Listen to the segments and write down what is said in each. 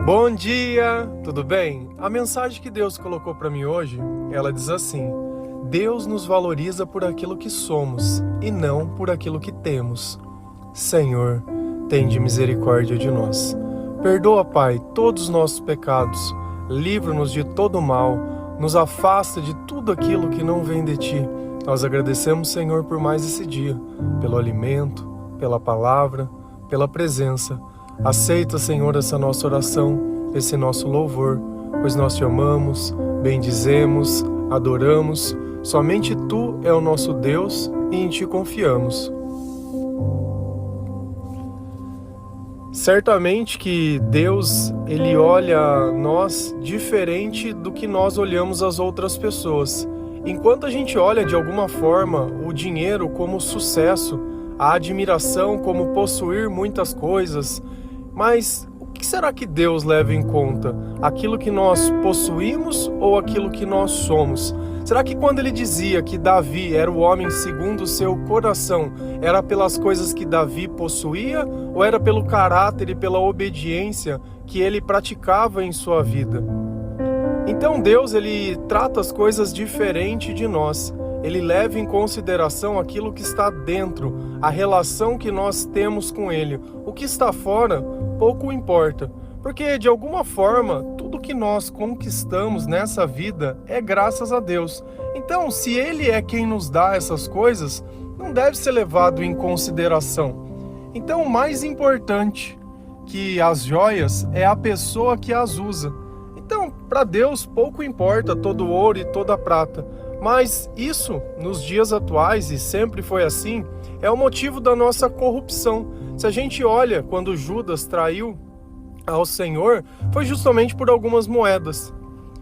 Bom dia, tudo bem? A mensagem que Deus colocou para mim hoje, ela diz assim: Deus nos valoriza por aquilo que somos e não por aquilo que temos. Senhor, tende misericórdia de nós. Perdoa, Pai, todos os nossos pecados, livra-nos de todo mal, nos afasta de tudo aquilo que não vem de Ti. Nós agradecemos, Senhor, por mais esse dia, pelo alimento, pela palavra, pela presença. Aceita, Senhor, essa nossa oração, esse nosso louvor, pois nós Te amamos, bendizemos, adoramos. Somente Tu é o nosso Deus e em Ti confiamos. Certamente que Deus, Ele olha nós diferente do que nós olhamos as outras pessoas. Enquanto a gente olha de alguma forma o dinheiro como sucesso, a admiração como possuir muitas coisas, mas o que será que Deus leva em conta? Aquilo que nós possuímos ou aquilo que nós somos? Será que quando ele dizia que Davi era o homem segundo o seu coração, era pelas coisas que Davi possuía ou era pelo caráter e pela obediência que ele praticava em sua vida? Então Deus, ele trata as coisas diferente de nós. Ele leva em consideração aquilo que está dentro, a relação que nós temos com Ele. O que está fora, pouco importa. Porque, de alguma forma, tudo que nós conquistamos nessa vida é graças a Deus. Então, se Ele é quem nos dá essas coisas, não deve ser levado em consideração. Então, o mais importante que as joias é a pessoa que as usa. Então, para Deus, pouco importa todo o ouro e toda a prata. Mas isso, nos dias atuais, e sempre foi assim, é o motivo da nossa corrupção. Se a gente olha quando Judas traiu ao Senhor, foi justamente por algumas moedas.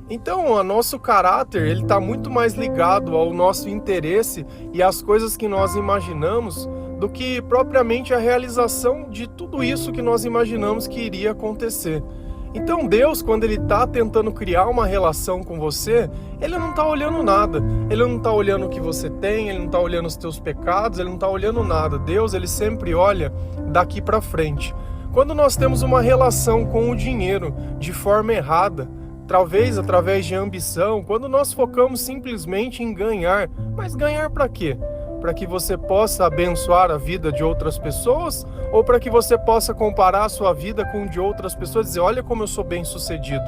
Então, o nosso caráter, ele está muito mais ligado ao nosso interesse e às coisas que nós imaginamos do que propriamente a realização de tudo isso que nós imaginamos que iria acontecer. Então Deus, quando Ele está tentando criar uma relação com você, Ele não está olhando nada. Ele não está olhando o que você tem, Ele não está olhando os teus pecados, Ele não está olhando nada. Deus, Ele sempre olha daqui para frente. Quando nós temos uma relação com o dinheiro de forma errada, talvez através de ambição, quando nós focamos simplesmente em ganhar, mas ganhar para quê? Para que você possa abençoar a vida de outras pessoas ou para que você possa comparar a sua vida com de outras pessoas e dizer, olha como eu sou bem sucedido.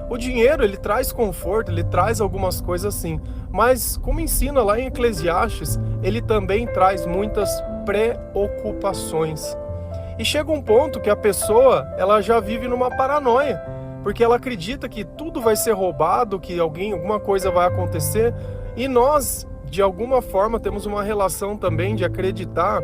O dinheiro, ele traz conforto, ele traz algumas coisas assim, mas como ensina lá em Eclesiastes, ele também traz muitas preocupações. E chega um ponto que a pessoa, ela já vive numa paranoia, porque ela acredita que tudo vai ser roubado, que alguma coisa vai acontecer, e nós, de alguma forma, temos uma relação também de acreditar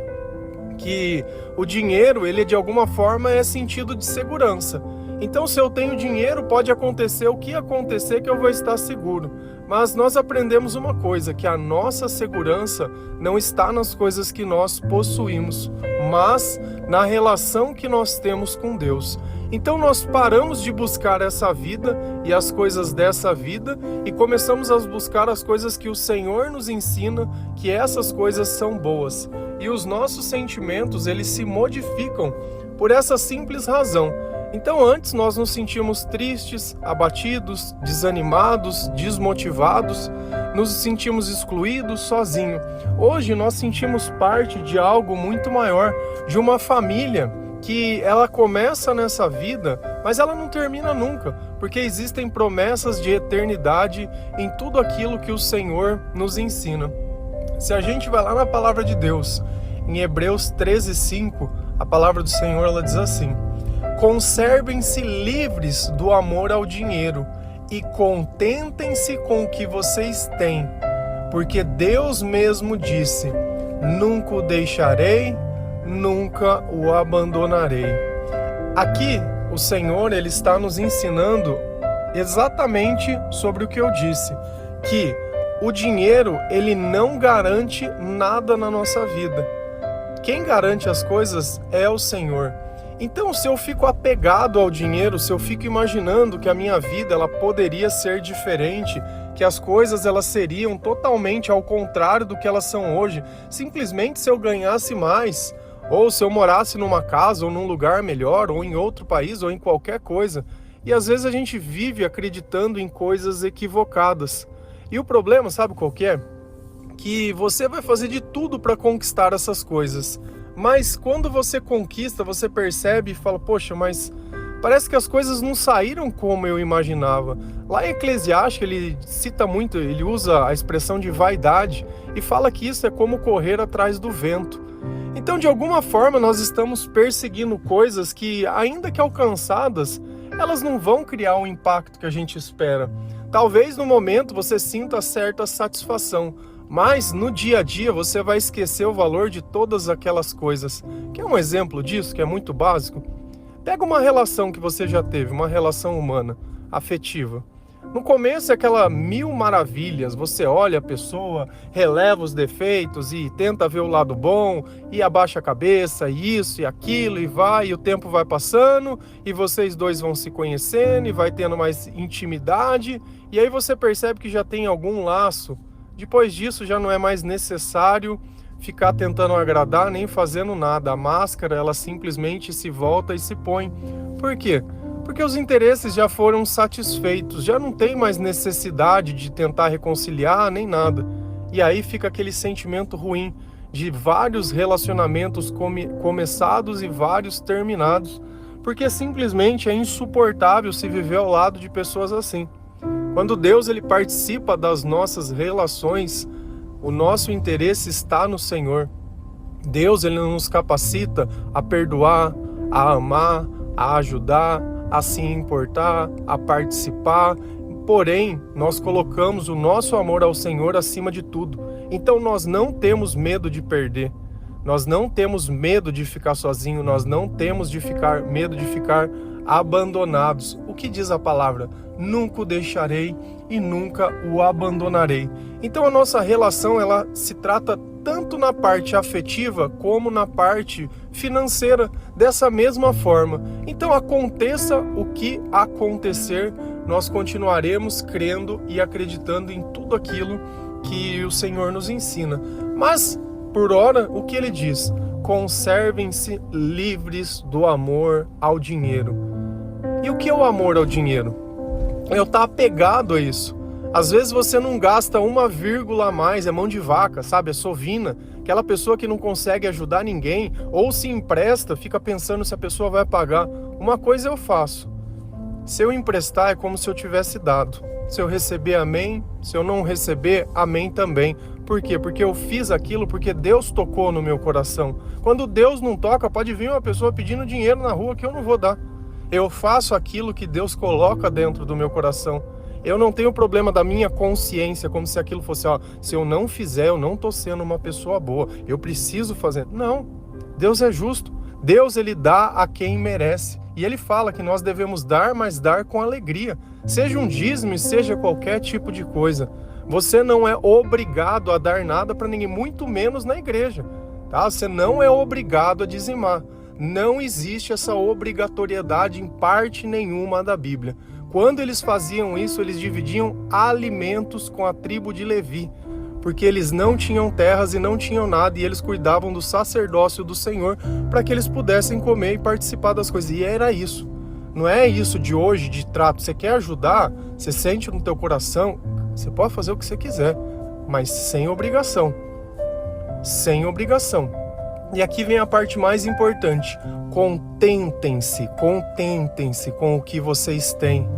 que o dinheiro, ele de alguma forma é sentido de segurança. Então, se eu tenho dinheiro, pode acontecer o que acontecer que eu vou estar seguro. Mas nós aprendemos uma coisa, que a nossa segurança não está nas coisas que nós possuímos, mas na relação que nós temos com Deus. Então nós paramos de buscar essa vida e as coisas dessa vida e começamos a buscar as coisas que o Senhor nos ensina, que essas coisas são boas. E os nossos sentimentos, eles se modificam por essa simples razão. Então antes nós nos sentíamos tristes, abatidos, desanimados, desmotivados, nos sentimos excluídos, sozinhos. Hoje nós sentimos parte de algo muito maior, de uma família que ela começa nessa vida, mas ela não termina nunca, porque existem promessas de eternidade em tudo aquilo que o Senhor nos ensina. Se a gente vai lá na palavra de Deus, em Hebreus 13:5, a palavra do Senhor ela diz assim: conservem-se livres do amor ao dinheiro e contentem-se com o que vocês têm, porque Deus mesmo disse: nunca o deixarei, nunca o abandonarei. Aqui o Senhor, ele está nos ensinando exatamente sobre o que eu disse, que o dinheiro, ele não garante nada na nossa vida. Quem garante as coisas é o Senhor. Então, se eu fico apegado ao dinheiro, se eu fico imaginando que a minha vida ela poderia ser diferente, que as coisas elas seriam totalmente ao contrário do que elas são hoje, simplesmente se eu ganhasse mais, ou se eu morasse numa casa ou num lugar melhor, ou em outro país, ou em qualquer coisa, E às vezes a gente vive acreditando em coisas equivocadas. E o problema, sabe qual que é? Que você vai fazer de tudo para conquistar essas coisas. Mas quando você conquista, você percebe e fala, poxa, mas parece que as coisas não saíram como eu imaginava. Lá em Eclesiastes ele cita muito, ele usa a expressão de vaidade e fala que isso é como correr atrás do vento. Então, de alguma forma, nós estamos perseguindo coisas que, ainda que alcançadas, elas não vão criar o impacto que a gente espera. Talvez no momento você sinta certa satisfação, mas no dia a dia você vai esquecer o valor de todas aquelas coisas. Quer um exemplo disso, que é muito básico? Pega uma relação que você já teve, uma relação humana, afetiva. No começo é aquela mil maravilhas, você olha a pessoa, releva os defeitos e tenta ver o lado bom, e abaixa a cabeça, e isso e aquilo, e vai, e o tempo vai passando, e vocês dois vão se conhecendo, e vai tendo mais intimidade, e aí você percebe que já tem algum laço. Depois disso já não é mais necessário ficar tentando agradar, nem fazendo nada. A máscara, ela simplesmente se volta e se põe. Por quê? Porque os interesses já foram satisfeitos, já não tem mais necessidade de tentar reconciliar nem nada. E aí fica aquele sentimento ruim de vários relacionamentos começados e vários terminados, porque simplesmente é insuportável se viver ao lado de pessoas assim. Quando Deus ele participa das nossas relações, o nosso interesse está no Senhor. Deus ele nos capacita a perdoar, a amar, a ajudar, a se importar, a participar. Porém, nós colocamos o nosso amor ao Senhor acima de tudo. Então nós não temos medo de perder. Nós não temos medo de ficar sozinho, nós não temos medo de ficar abandonados. O que diz a palavra? Nunca o deixarei e nunca o abandonarei. Então a nossa relação ela se trata tanto na parte afetiva como na parte financeira dessa mesma forma. Então aconteça o que acontecer, nós continuaremos crendo e acreditando em tudo aquilo que o Senhor nos ensina. Mas, por ora, o que ele diz? Conservem-se livres do amor ao dinheiro. E o que é o amor ao dinheiro? Eu estou apegado a isso. Às vezes você não gasta uma vírgula a mais, é mão de vaca, sabe? É sovina. Aquela pessoa que não consegue ajudar ninguém, ou se empresta, fica pensando se a pessoa vai pagar. Uma coisa eu faço. Se eu emprestar, é como se eu tivesse dado. Se eu receber, amém. Se eu não receber, amém também. Por quê? Porque eu fiz aquilo porque Deus tocou no meu coração. Quando Deus não toca, pode vir uma pessoa pedindo dinheiro na rua que eu não vou dar. Eu faço aquilo que Deus coloca dentro do meu coração. Eu não tenho problema da minha consciência, como se aquilo fosse, se eu não fizer, eu não estou sendo uma pessoa boa. Eu preciso fazer. Não. Deus é justo. Deus, ele dá a quem merece. E ele fala que nós devemos dar, mas dar com alegria. Seja um dízimo, seja qualquer tipo de coisa. Você não é obrigado a dar nada para ninguém, muito menos na igreja. Tá? Você não é obrigado a dizimar. Não existe essa obrigatoriedade em parte nenhuma da Bíblia. Quando eles faziam isso, eles dividiam alimentos com a tribo de Levi, porque eles não tinham terras e não tinham nada, e eles cuidavam do sacerdócio do Senhor para que eles pudessem comer e participar das coisas. E era isso. Não é isso de hoje, de trato. Você quer ajudar, você sente no teu coração, você pode fazer o que você quiser, mas sem obrigação. Sem obrigação. E aqui vem a parte mais importante. Contentem-se com o que vocês têm.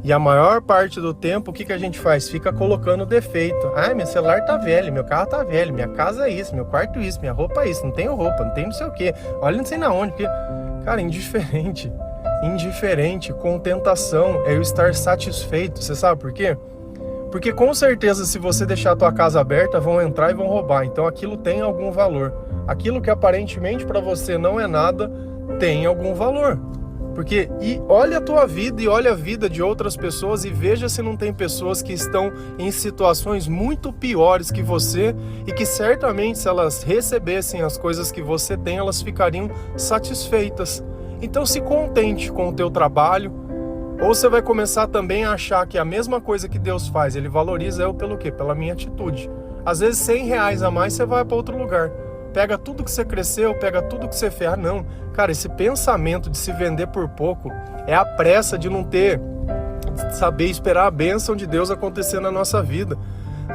E a maior parte do tempo, o que a gente faz? Fica colocando defeito. Meu celular tá velho, meu carro tá velho, minha casa é isso, meu quarto é isso, minha roupa é isso, não tenho roupa, não tenho não sei o quê. Olha não sei na onde. Porque... Cara, indiferente. Contentação é eu estar satisfeito. Você sabe por quê? Porque com certeza se você deixar a tua casa aberta, vão entrar e vão roubar. Então aquilo tem algum valor. Aquilo que aparentemente para você não é nada, tem algum valor. Porque olha a tua vida e olha a vida de outras pessoas e veja se não tem pessoas que estão em situações muito piores que você e que certamente se elas recebessem as coisas que você tem, elas ficariam satisfeitas. Então se contente com o teu trabalho, ou você vai começar também a achar que a mesma coisa que Deus faz, Ele valoriza eu pelo quê? Pela minha atitude. Às vezes R$100 a mais você vai para outro lugar. pega tudo que você cresceu, pega tudo que você fez. Não, cara, esse pensamento de se vender por pouco é a pressa de não saber esperar a bênção de Deus acontecer na nossa vida.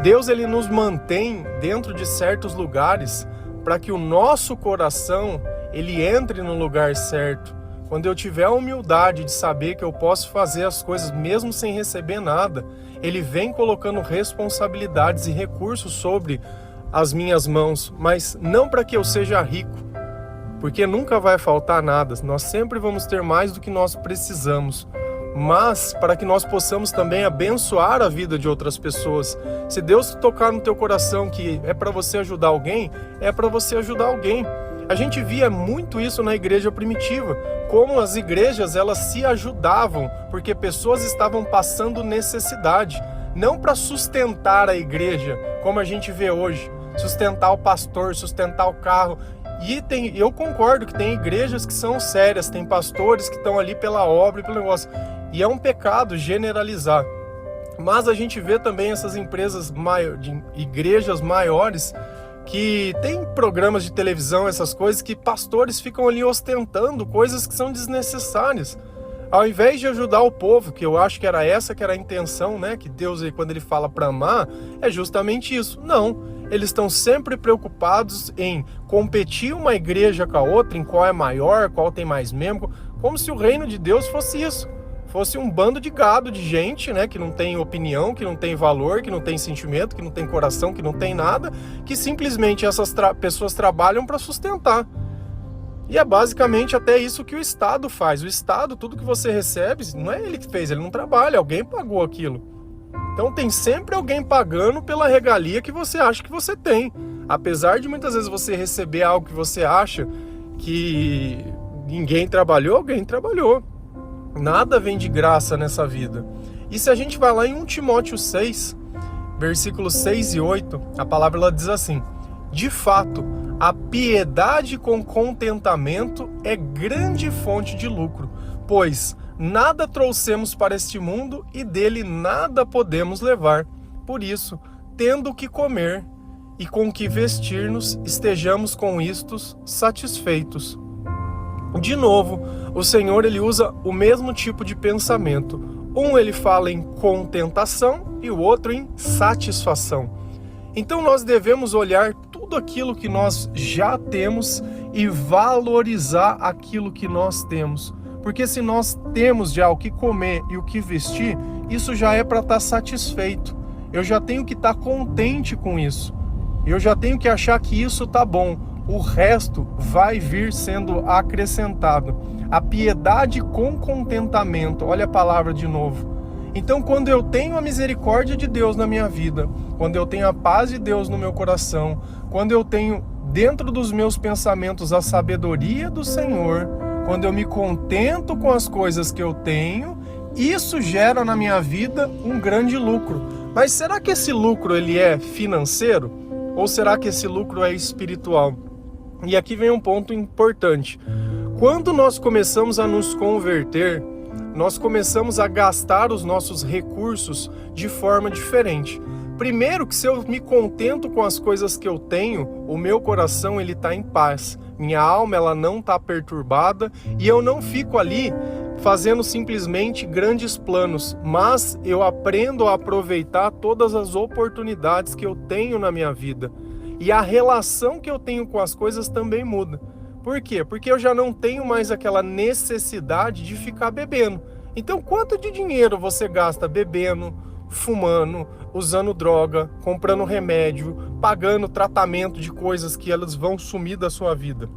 Deus, ele nos mantém dentro de certos lugares para que o nosso coração, ele entre no lugar certo. Quando eu tiver a humildade de saber que eu posso fazer as coisas mesmo sem receber nada, ele vem colocando responsabilidades e recursos sobre as minhas mãos, mas não para que eu seja rico, porque nunca vai faltar nada, nós sempre vamos ter mais do que nós precisamos, mas para que nós possamos também abençoar a vida de outras pessoas. Se Deus tocar no teu coração que é para você ajudar alguém, é para você ajudar alguém. A gente via muito isso na igreja primitiva, como as igrejas elas se ajudavam, porque pessoas estavam passando necessidade, não para sustentar a igreja, como a gente vê hoje, sustentar o pastor, sustentar o carro. E eu concordo que tem igrejas que são sérias, tem pastores que estão ali pela obra e pelo negócio, e é um pecado generalizar. Mas a gente vê também essas igrejas maiores, que tem programas de televisão, essas coisas, que pastores ficam ali ostentando coisas que são desnecessárias. Ao invés de ajudar o povo, que eu acho que era a intenção, né? Que Deus, quando ele fala para amar, é justamente isso. Não, eles estão sempre preocupados em competir uma igreja com a outra, em qual é maior, qual tem mais membro, como se o reino de Deus fosse isso. Fosse um bando de gado, de gente, né, que não tem opinião, que não tem valor, que não tem sentimento, que não tem coração, que não tem nada, que simplesmente essas pessoas trabalham para sustentar. E é basicamente até isso que o Estado faz. O Estado, tudo que você recebe, não é ele que fez, ele não trabalha, alguém pagou aquilo. Então tem sempre alguém pagando pela regalia que você acha que você tem. Apesar de muitas vezes você receber algo que você acha que ninguém trabalhou, alguém trabalhou. Nada vem de graça nessa vida. E se a gente vai lá em 1 Timóteo 6, versículos 6 e 8, a palavra ela diz assim: de fato, a piedade com contentamento é grande fonte de lucro, pois nada trouxemos para este mundo e dele nada podemos levar. Por isso, tendo o que comer e com o que vestir-nos, estejamos com isto satisfeitos. De novo, o Senhor ele usa o mesmo tipo de pensamento. Um ele fala em contentação e o outro em satisfação. Então nós devemos olhar tudo aquilo que nós já temos e valorizar aquilo que nós temos. Porque se nós temos já o que comer e o que vestir, isso já é para estar satisfeito. Eu já tenho que estar contente com isso. Eu já tenho que achar que isso está bom. O resto vai vir sendo acrescentado. A piedade com contentamento, olha a palavra de novo. Então, quando eu tenho a misericórdia de Deus na minha vida, quando eu tenho a paz de Deus no meu coração, quando eu tenho dentro dos meus pensamentos a sabedoria do Senhor, quando eu me contento com as coisas que eu tenho, isso gera na minha vida um grande lucro. Mas será que esse lucro ele é financeiro? Ou será que esse lucro é espiritual? E aqui vem um ponto importante. Quando nós começamos a nos converter, nós começamos a gastar os nossos recursos de forma diferente. Primeiro que se eu me contento com as coisas que eu tenho, o meu coração ele está em paz. Minha alma ela não está perturbada e eu não fico ali fazendo simplesmente grandes planos, mas eu aprendo a aproveitar todas as oportunidades que eu tenho na minha vida. E a relação que eu tenho com as coisas também muda. Por quê? Porque eu já não tenho mais aquela necessidade de ficar bebendo. Então, quanto de dinheiro você gasta bebendo, fumando, usando droga, comprando remédio, pagando tratamento de coisas que elas vão sumir da sua vida?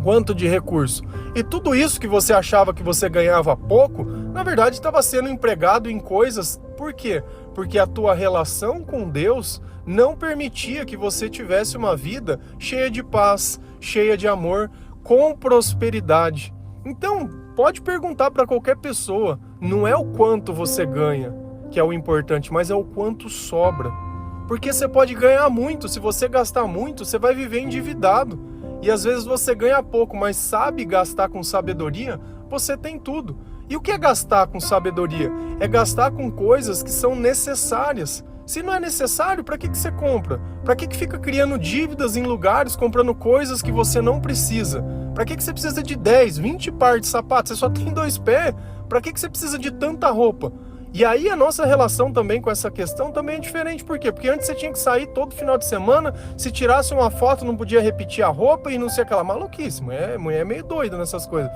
Quanto de recurso? E tudo isso que você achava que você ganhava pouco, na verdade estava sendo empregado em coisas. Por quê? Porque a tua relação com Deus não permitia que você tivesse uma vida cheia de paz, cheia de amor, com prosperidade. Então, pode perguntar para qualquer pessoa, não é o quanto você ganha que é o importante, mas é o quanto sobra. Porque você pode ganhar muito, se você gastar muito, você vai viver endividado. E às vezes você ganha pouco, mas sabe gastar com sabedoria, você tem tudo. E o que é gastar com sabedoria? É gastar com coisas que são necessárias. Se não é necessário, para que você compra? Para que fica criando dívidas em lugares, comprando coisas que você não precisa? Para que você precisa de 10, 20 pares de sapatos? Você só tem 2 pés? Para que você precisa de tanta roupa? E aí a nossa relação também com essa questão também é diferente. Por quê? Porque antes você tinha que sair todo final de semana, se tirasse uma foto não podia repetir a roupa e não sei aquela maluquice. Mulher é meio doida nessas coisas.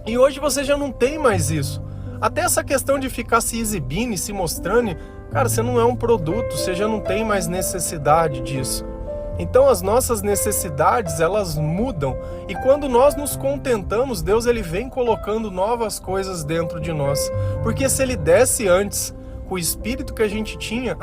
E hoje você já não tem mais isso. Até essa questão de ficar se exibindo e se mostrando, cara, você não é um produto, você já não tem mais necessidade disso. Então as nossas necessidades, elas mudam. E quando nós nos contentamos, Deus ele vem colocando novas coisas dentro de nós. Porque se ele desse antes, com o espírito que a gente tinha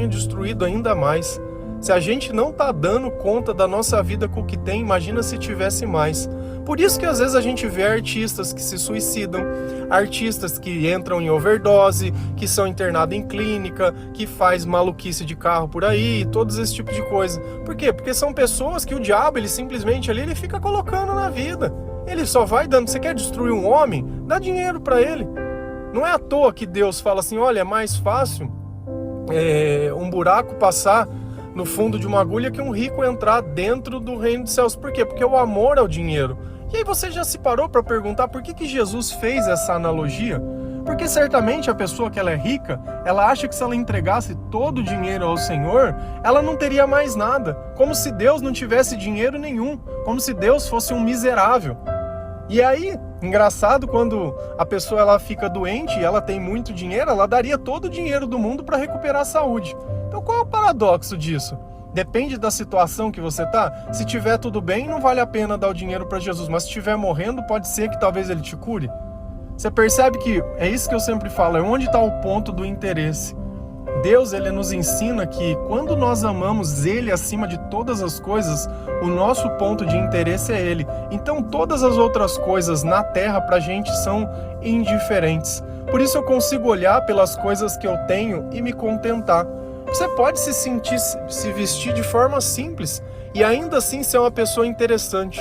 destruído ainda mais. Se a gente não está dando conta da nossa vida com o que tem, imagina se tivesse mais. Por isso que às vezes a gente vê artistas que se suicidam, artistas que entram em overdose, que são internados em clínica, que faz maluquice de carro por aí, todos esse tipo de coisa. Por quê? Porque são pessoas que o diabo, ele simplesmente ali, ele fica colocando na vida. Ele só vai dando, você quer destruir um homem? Dá dinheiro para ele. Não é à toa que Deus fala assim, olha, é mais fácil um buraco passar no fundo de uma agulha que um rico entrar dentro do reino dos céus. Por quê? Porque o amor é o dinheiro. E aí você já se parou para perguntar por que Jesus fez essa analogia? Porque certamente a pessoa que ela é rica, ela acha que se ela entregasse todo o dinheiro ao Senhor, ela não teria mais nada. Como se Deus não tivesse dinheiro nenhum. Como se Deus fosse um miserável. E aí, engraçado, quando a pessoa ela fica doente e ela tem muito dinheiro, ela daria todo o dinheiro do mundo para recuperar a saúde. Então qual é o paradoxo disso? Depende da situação que você tá. Se tiver tudo bem, não vale a pena dar o dinheiro para Jesus. Mas se estiver morrendo, pode ser que talvez ele te cure. Você percebe que é isso que eu sempre falo, é onde está o ponto do interesse. Deus, ele nos ensina que quando nós amamos ele acima de todas as coisas, o nosso ponto de interesse é ele. Então todas as outras coisas na terra pra gente são indiferentes. Por isso eu consigo olhar pelas coisas que eu tenho e me contentar. Você pode se vestir de forma simples e ainda assim ser uma pessoa interessante.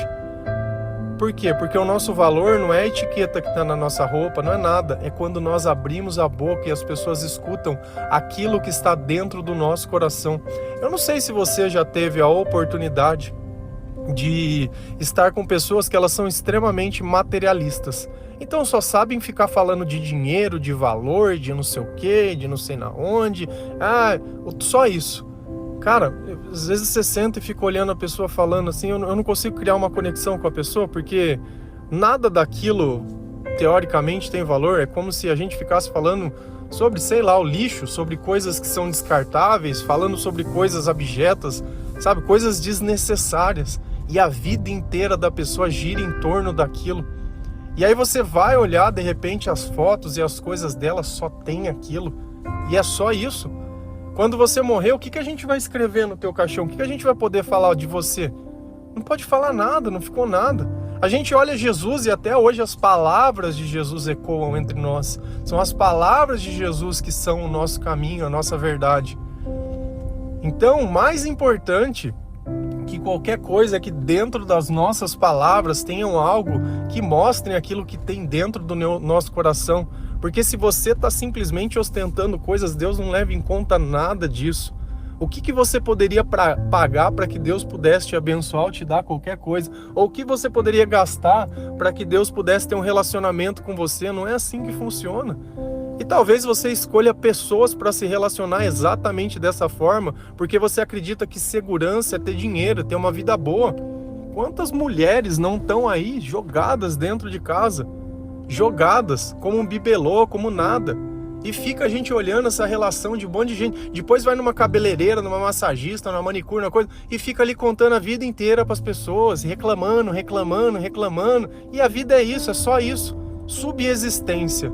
Por quê? Porque o nosso valor não é a etiqueta que está na nossa roupa, não é nada. É quando nós abrimos a boca e as pessoas escutam aquilo que está dentro do nosso coração. Eu não sei se você já teve a oportunidade de estar com pessoas que elas são extremamente materialistas. Então só sabem ficar falando de dinheiro, de valor, de não sei o quê, de não sei na onde. Só isso. Cara, às vezes você senta e fica olhando a pessoa falando assim, eu não consigo criar uma conexão com a pessoa, porque nada daquilo, teoricamente, tem valor. É como se a gente ficasse falando sobre, sei lá, o lixo, sobre coisas que são descartáveis, falando sobre coisas abjetas, sabe, coisas desnecessárias. E a vida inteira da pessoa gira em torno daquilo. E aí você vai olhar, de repente, as fotos e as coisas dela só tem aquilo. E é só isso. Quando você morrer, o que a gente vai escrever no teu caixão? O que a gente vai poder falar de você? Não pode falar nada, não ficou nada. A gente olha Jesus e até hoje as palavras de Jesus ecoam entre nós. São as palavras de Jesus que são o nosso caminho, a nossa verdade. Então, mais importante que qualquer coisa é que dentro das nossas palavras tenham algo que mostrem aquilo que tem dentro do nosso coração. Porque se você está simplesmente ostentando coisas, Deus não leva em conta nada disso. O que você poderia pagar para que Deus pudesse te abençoar ou te dar qualquer coisa? Ou o que você poderia gastar para que Deus pudesse ter um relacionamento com você? Não é assim que funciona. E talvez você escolha pessoas para se relacionar exatamente dessa forma, porque você acredita que segurança é ter dinheiro, ter uma vida boa. Quantas mulheres não estão aí jogadas dentro de casa? Jogadas, como um bibelô, como nada. E fica a gente olhando essa relação de um monte de gente. Depois vai numa cabeleireira, numa massagista, numa manicure, numa coisa, e fica ali contando a vida inteira para as pessoas, reclamando. E a vida é isso, é só isso. Subexistência.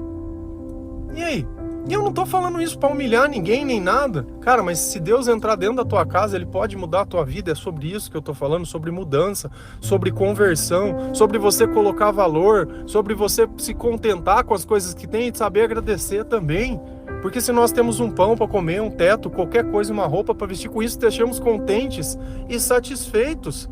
E aí? E eu não tô falando isso para humilhar ninguém, nem nada. Cara, mas se Deus entrar dentro da tua casa, Ele pode mudar a tua vida. É sobre isso que eu tô falando, sobre mudança, sobre conversão, sobre você colocar valor, sobre você se contentar com as coisas que tem e saber agradecer também. Porque se nós temos um pão para comer, um teto, qualquer coisa, uma roupa para vestir, com isso deixamos contentes e satisfeitos.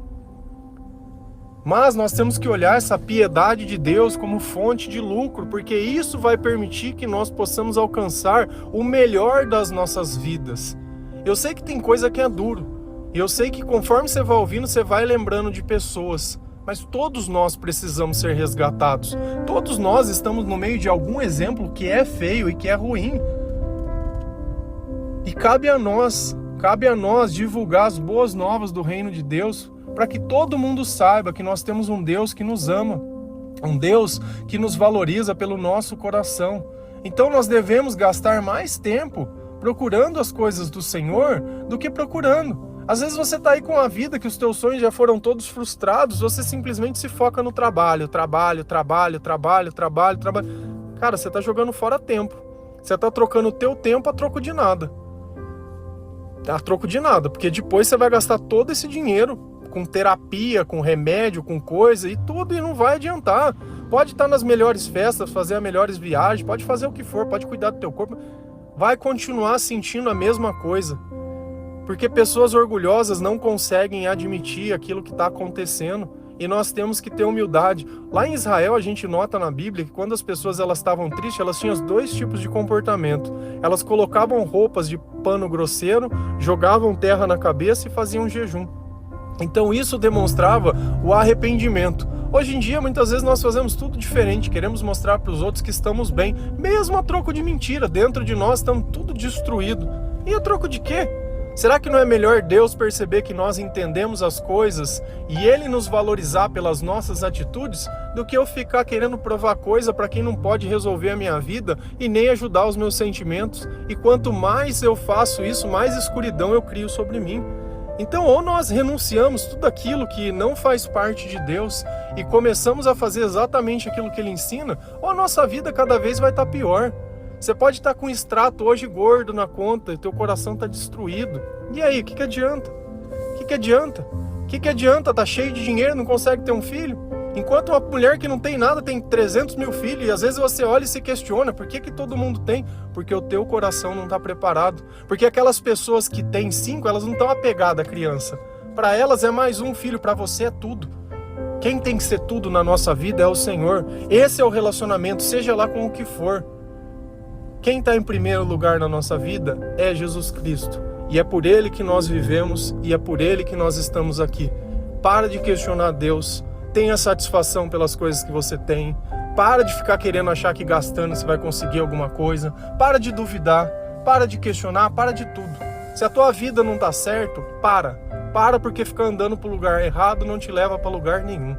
Mas nós temos que olhar essa piedade de Deus como fonte de lucro, porque isso vai permitir que nós possamos alcançar o melhor das nossas vidas. Eu sei que tem coisa que é duro, e eu sei que conforme você vai ouvindo, você vai lembrando de pessoas, mas todos nós precisamos ser resgatados. Todos nós estamos no meio de algum exemplo que é feio e que é ruim. E cabe a nós divulgar as boas novas do reino de Deus, para que todo mundo saiba que nós temos um Deus que nos ama, um Deus que nos valoriza pelo nosso coração. Então nós devemos gastar mais tempo procurando as coisas do Senhor do que procurando. Às vezes você está aí com a vida que os teus sonhos já foram todos frustrados, você simplesmente se foca no trabalho. Cara, você está jogando fora tempo. Você está trocando o teu tempo a troco de nada. A troco de nada, porque depois você vai gastar todo esse dinheiro com terapia, com remédio, com coisa e tudo, e não vai adiantar. Pode estar nas melhores festas, fazer as melhores viagens, pode fazer o que for, pode cuidar do teu corpo, vai continuar sentindo a mesma coisa. Porque pessoas orgulhosas não conseguem admitir aquilo que está acontecendo, e nós temos que ter humildade. Lá em Israel a gente nota na Bíblia que quando as pessoas estavam tristes, elas tinham dois tipos de comportamento. Elas colocavam roupas de pano grosseiro, jogavam terra na cabeça e faziam jejum. Então isso demonstrava o arrependimento. Hoje em dia, muitas vezes nós fazemos tudo diferente, queremos mostrar para os outros que estamos bem, mesmo a troco de mentira. Dentro de nós estamos tudo destruído. E a troco de quê? Será que não é melhor Deus perceber que nós entendemos as coisas e Ele nos valorizar pelas nossas atitudes, do que eu ficar querendo provar coisa para quem não pode resolver a minha vida e nem ajudar os meus sentimentos? E quanto mais eu faço isso, mais escuridão eu crio sobre mim. Então, ou nós renunciamos tudo aquilo que não faz parte de Deus e começamos a fazer exatamente aquilo que Ele ensina, ou a nossa vida cada vez vai estar pior. Você pode estar com um extrato hoje gordo na conta e teu coração está destruído. E aí, o que adianta? O que adianta? O que adianta? Tá cheio de dinheiro, não consegue ter um filho? Enquanto uma mulher que não tem nada tem 300 mil filhos, e às vezes você olha e se questiona, por que todo mundo tem? Porque o teu coração não está preparado. Porque aquelas pessoas que têm 5, elas não estão apegadas à criança. Para elas é mais um filho, para você é tudo. Quem tem que ser tudo na nossa vida é o Senhor. Esse é o relacionamento, seja lá com o que for. Quem está em primeiro lugar na nossa vida é Jesus Cristo. E é por Ele que nós vivemos e é por Ele que nós estamos aqui. Para de questionar Deus. Tenha satisfação pelas coisas que você tem. Para de ficar querendo achar que gastando você vai conseguir alguma coisa. Para de duvidar. Para de questionar. Para de tudo. Se a tua vida não está certo, para. Para, porque ficar andando para o lugar errado não te leva para lugar nenhum.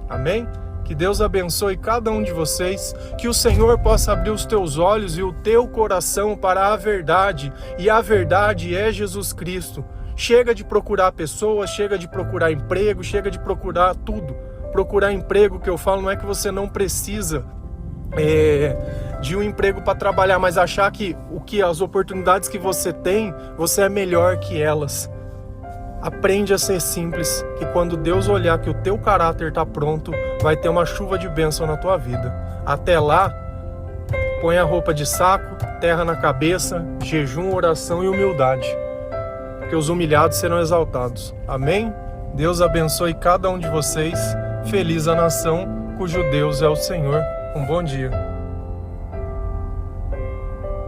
Amém? Que Deus abençoe cada um de vocês, que o Senhor possa abrir os teus olhos e o teu coração para a verdade, e a verdade é Jesus Cristo. Chega de procurar pessoas, chega de procurar emprego, chega de procurar tudo. Procurar emprego, que eu falo, não é que você não precisa de um emprego para trabalhar, mas achar que as oportunidades que você tem, você é melhor que elas. Aprende a ser simples, que quando Deus olhar que o teu caráter está pronto, vai ter uma chuva de bênção na tua vida. Até lá, põe a roupa de saco, terra na cabeça, jejum, oração e humildade. Porque os humilhados serão exaltados. Amém? Deus abençoe cada um de vocês. Feliz a nação cujo Deus é o Senhor. Um bom dia.